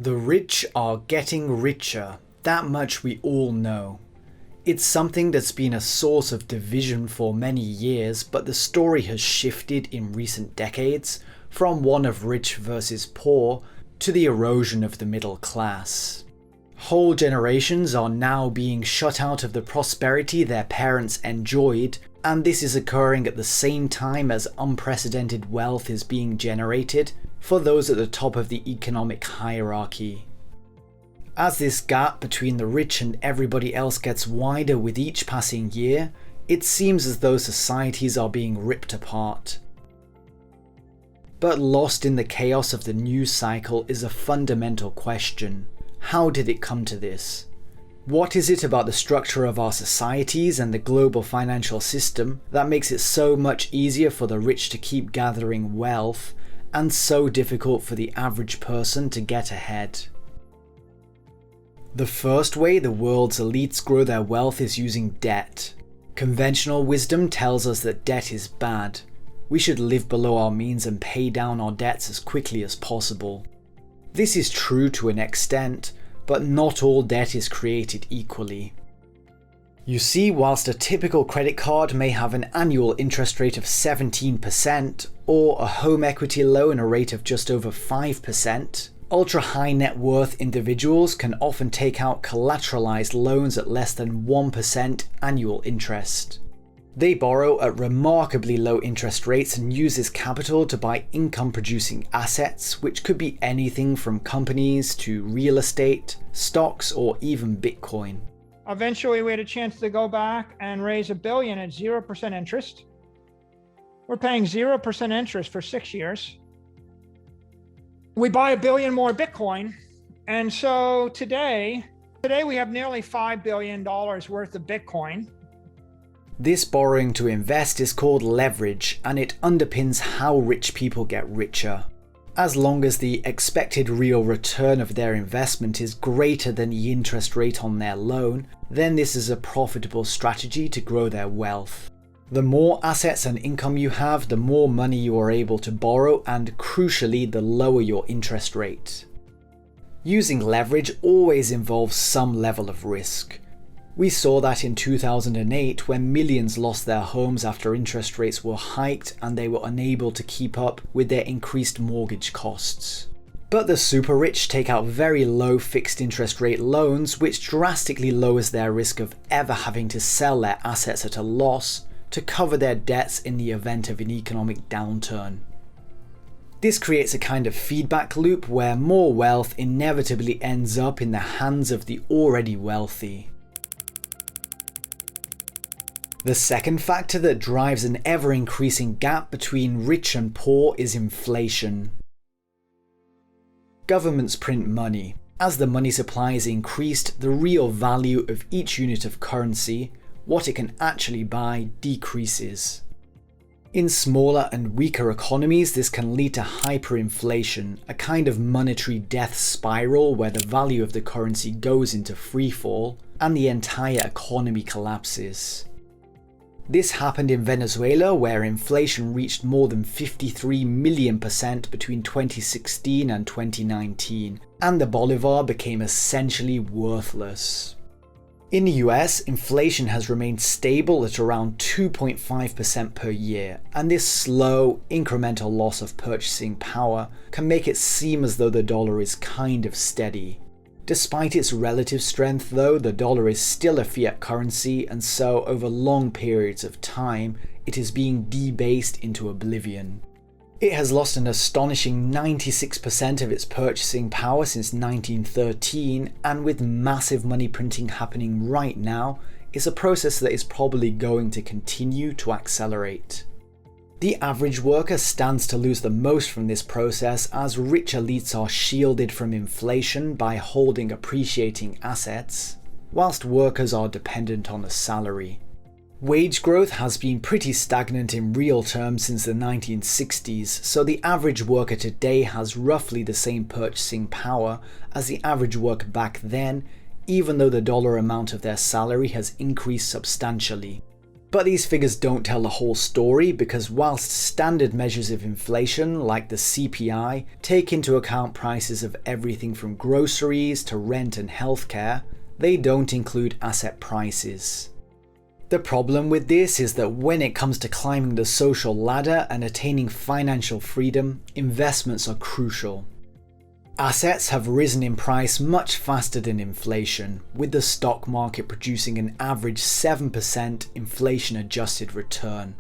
The rich are getting richer, that much we all know. It's something that's been a source of division for many years, but the story has shifted in recent decades from one of rich versus poor to the erosion of the middle class. Whole generations are now being shut out of the prosperity their parents enjoyed, and this is occurring at the same time as unprecedented wealth is being generated for those at the top of the economic hierarchy. As this gap between the rich and everybody else gets wider with each passing year, it seems as though societies are being ripped apart. But lost in the chaos of the news cycle is a fundamental question. How did it come to this? What is it about the structure of our societies and the global financial system that makes it so much easier for the rich to keep gathering wealth and so difficult for the average person to get ahead? The first way the world's elites grow their wealth is using debt. Conventional wisdom tells us that debt is bad. We should live below our means and pay down our debts as quickly as possible. This is true to an extent, but not all debt is created equally. You see, whilst a typical credit card may have an annual interest rate of 17%, or a home equity loan a rate of just over 5%, ultra-high net worth individuals can often take out collateralized loans at less than 1% annual interest. They borrow at remarkably low interest rates and use this capital to buy income-producing assets, which could be anything from companies to real estate, stocks, or even Bitcoin. Eventually, we had a chance to go back and raise $1 billion at 0% interest. We're paying 0% interest for 6 years. We buy $1 billion more Bitcoin. And so today we have nearly $5 billion worth of Bitcoin. This borrowing to invest is called leverage, and it underpins how rich people get richer. As long as the expected real return of their investment is greater than the interest rate on their loan, then this is a profitable strategy to grow their wealth. The more assets and income you have, the more money you are able to borrow, and crucially, the lower your interest rate. Using leverage always involves some level of risk. We saw that in 2008 when millions lost their homes after interest rates were hiked and they were unable to keep up with their increased mortgage costs. But the super rich take out very low fixed interest rate loans, which drastically lowers their risk of ever having to sell their assets at a loss to cover their debts in the event of an economic downturn. This creates a kind of feedback loop where more wealth inevitably ends up in the hands of the already wealthy. The second factor that drives an ever-increasing gap between rich and poor is inflation. Governments print money. As the money supply is increased, the real value of each unit of currency, what it can actually buy, decreases. In smaller and weaker economies, this can lead to hyperinflation, a kind of monetary death spiral where the value of the currency goes into freefall and the entire economy collapses. This happened in Venezuela, where inflation reached more than 53 million% between 2016 and 2019, and the bolivar became essentially worthless. In the US, inflation has remained stable at around 2.5% per year, and this slow, incremental loss of purchasing power can make it seem as though the dollar is kind of steady. Despite its relative strength though, the dollar is still a fiat currency, and so over long periods of time, it is being debased into oblivion. It has lost an astonishing 96% of its purchasing power since 1913, and with massive money printing happening right now, it's a process that is probably going to continue to accelerate. The average worker stands to lose the most from this process, as rich elites are shielded from inflation by holding appreciating assets, whilst workers are dependent on a salary. Wage growth has been pretty stagnant in real terms since the 1960s, so the average worker today has roughly the same purchasing power as the average worker back then, even though the dollar amount of their salary has increased substantially. But these figures don't tell the whole story, because whilst standard measures of inflation like the CPI take into account prices of everything from groceries to rent and healthcare, they don't include asset prices. The problem with this is that when it comes to climbing the social ladder and attaining financial freedom, investments are crucial. Assets have risen in price much faster than inflation, with the stock market producing an average 7% inflation-adjusted return.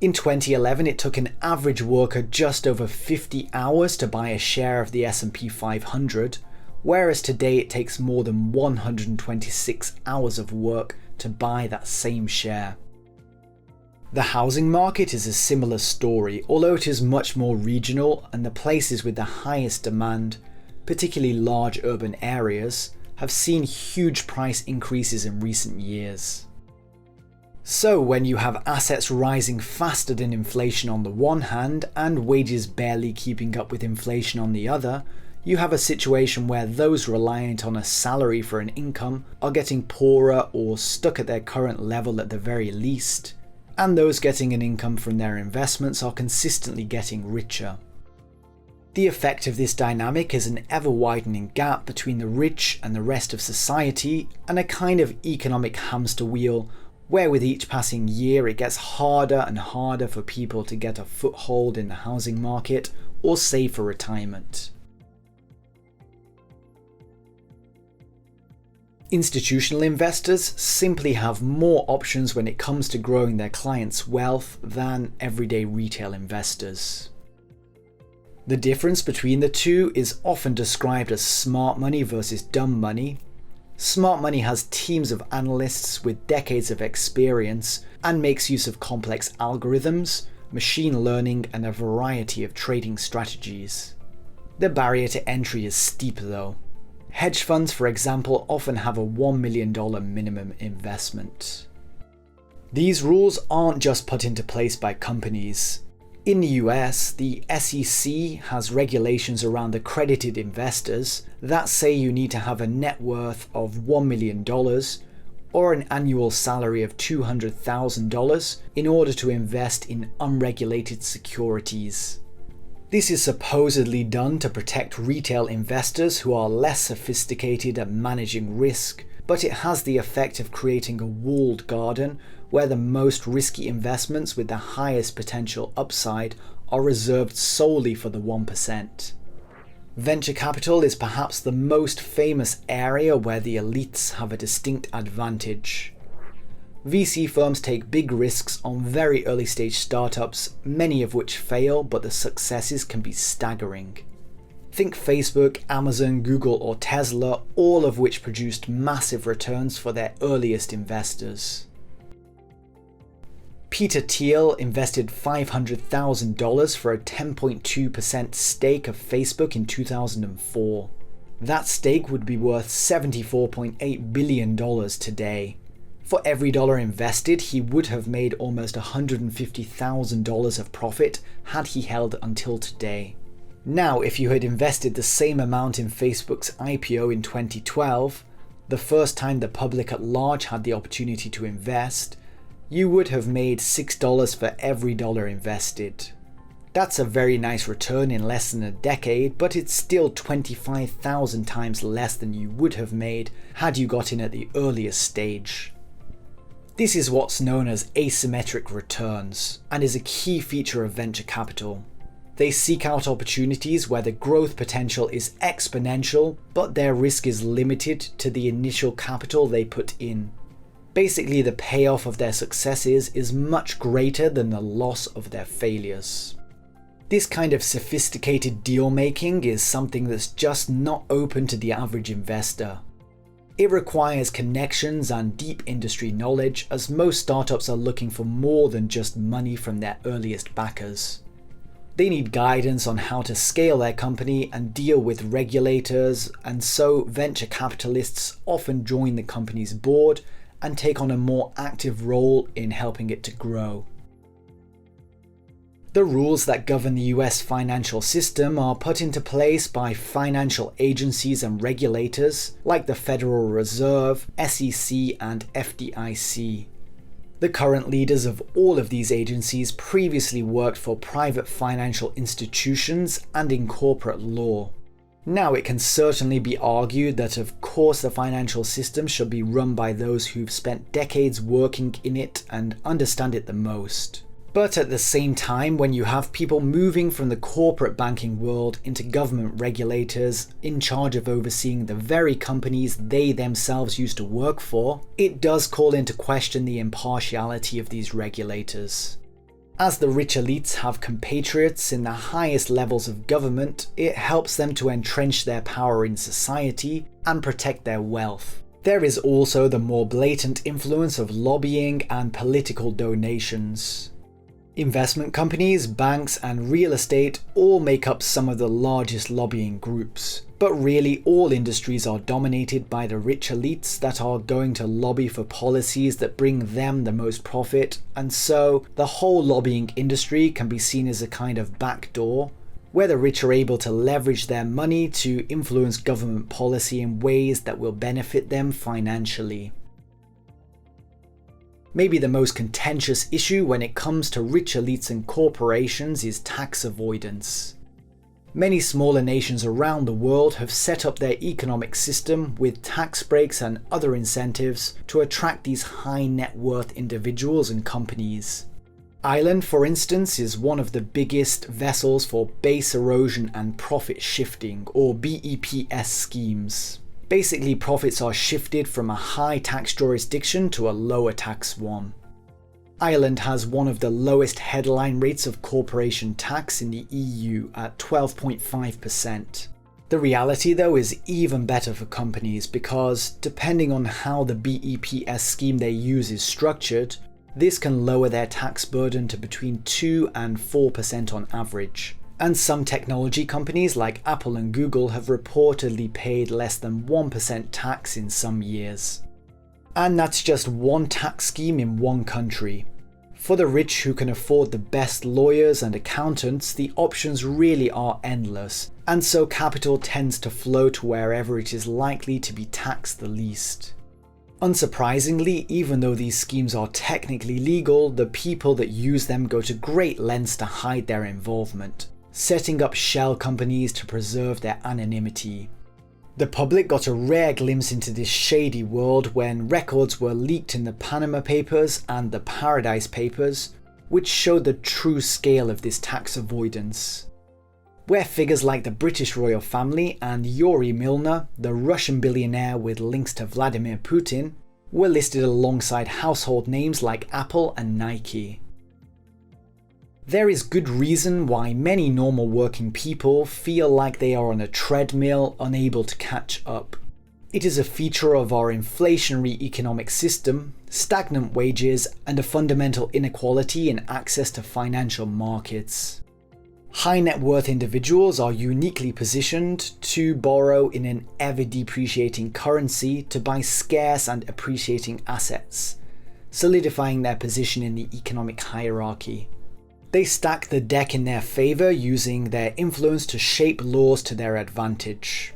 In 2011, it took an average worker just over 50 hours to buy a share of the S&P 500, whereas today it takes more than 126 hours of work to buy that same share. The housing market is a similar story, although it is much more regional, and the places with the highest demand, particularly large urban areas, have seen huge price increases in recent years. So when you have assets rising faster than inflation on the one hand and wages barely keeping up with inflation on the other, you have a situation where those reliant on a salary for an income are getting poorer or stuck at their current level at the very least, and those getting an income from their investments are consistently getting richer. The effect of this dynamic is an ever-widening gap between the rich and the rest of society, and a kind of economic hamster wheel where with each passing year it gets harder and harder for people to get a foothold in the housing market or save for retirement. Institutional investors simply have more options when it comes to growing their clients' wealth than everyday retail investors. The difference between the two is often described as smart money versus dumb money. Smart money has teams of analysts with decades of experience and makes use of complex algorithms, machine learning, and a variety of trading strategies. The barrier to entry is steep though. Hedge funds, for example, often have a $1 million minimum investment. These rules aren't just put into place by companies. In the US, the SEC has regulations around accredited investors that say you need to have a net worth of $1 million or an annual salary of $200,000 in order to invest in unregulated securities. This is supposedly done to protect retail investors who are less sophisticated at managing risk, but it has the effect of creating a walled garden where the most risky investments with the highest potential upside are reserved solely for the 1%. Venture capital is perhaps the most famous area where the elites have a distinct advantage. VC firms take big risks on very early stage startups, many of which fail, but the successes can be staggering. Think Facebook, Amazon, Google, or Tesla, all of which produced massive returns for their earliest investors. Peter Thiel invested $500,000 for a 10.2% stake of Facebook in 2004. That stake would be worth $74.8 billion today. For every dollar invested, he would have made almost $150,000 of profit had he held until today. Now, if you had invested the same amount in Facebook's IPO in 2012, the first time the public at large had the opportunity to invest, you would have made $6 for every dollar invested. That's a very nice return in less than a decade, but it's still 25,000 times less than you would have made had you got in at the earliest stage. This is what's known as asymmetric returns, and is a key feature of venture capital. They seek out opportunities where the growth potential is exponential, but their risk is limited to the initial capital they put in. Basically, the payoff of their successes is much greater than the loss of their failures. This kind of sophisticated deal making is something that's just not open to the average investor. It requires connections and deep industry knowledge, as most startups are looking for more than just money from their earliest backers. They need guidance on how to scale their company and deal with regulators, and so venture capitalists often join the company's board and take on a more active role in helping it to grow. The rules that govern the US financial system are put into place by financial agencies and regulators like the Federal Reserve, SEC, and FDIC. The current leaders of all of these agencies previously worked for private financial institutions and in corporate law. Now, it can certainly be argued that of course the financial system should be run by those who've spent decades working in it and understand it the most. But at the same time, when you have people moving from the corporate banking world into government regulators in charge of overseeing the very companies they themselves used to work for, it does call into question the impartiality of these regulators. As the rich elites have compatriots in the highest levels of government, it helps them to entrench their power in society and protect their wealth. There is also the more blatant influence of lobbying and political donations. Investment companies, banks, and real estate all make up some of the largest lobbying groups. But really, all industries are dominated by the rich elites that are going to lobby for policies that bring them the most profit, and so the whole lobbying industry can be seen as a kind of backdoor, where the rich are able to leverage their money to influence government policy in ways that will benefit them financially. Maybe the most contentious issue when it comes to rich elites and corporations is tax avoidance. Many smaller nations around the world have set up their economic system with tax breaks and other incentives to attract these high net worth individuals and companies. Ireland, for instance, is one of the biggest vessels for base erosion and profit shifting, or BEPS schemes. Basically, profits are shifted from a high tax jurisdiction to a lower tax one. Ireland has one of the lowest headline rates of corporation tax in the EU at 12.5%. The reality though is even better for companies because, depending on how the BEPS scheme they use is structured, this can lower their tax burden to between 2 and 4% on average. And some technology companies like Apple and Google have reportedly paid less than 1% tax in some years. And that's just one tax scheme in one country. For the rich who can afford the best lawyers and accountants, the options really are endless, and so capital tends to flow to wherever it is likely to be taxed the least. Unsurprisingly, even though these schemes are technically legal, the people that use them go to great lengths to hide their involvement, setting up shell companies to preserve their anonymity. The public got a rare glimpse into this shady world when records were leaked in the Panama Papers and the Paradise Papers, which showed the true scale of this tax avoidance. Where figures like the British royal family and Yuri Milner, the Russian billionaire with links to Vladimir Putin, were listed alongside household names like Apple and Nike. There is good reason why many normal working people feel like they are on a treadmill, unable to catch up. It is a feature of our inflationary economic system, stagnant wages, and a fundamental inequality in access to financial markets. High net worth individuals are uniquely positioned to borrow in an ever-depreciating currency to buy scarce and appreciating assets, solidifying their position in the economic hierarchy. They stack the deck in their favour using their influence to shape laws to their advantage.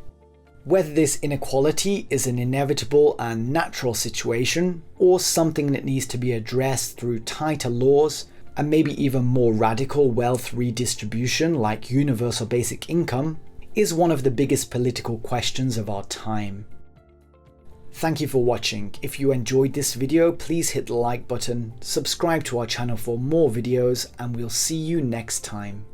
Whether this inequality is an inevitable and natural situation, or something that needs to be addressed through tighter laws, and maybe even more radical wealth redistribution like universal basic income, is one of the biggest political questions of our time. Thank you for watching. If you enjoyed this video, please hit the like button, subscribe to our channel for more videos, and we'll see you next time.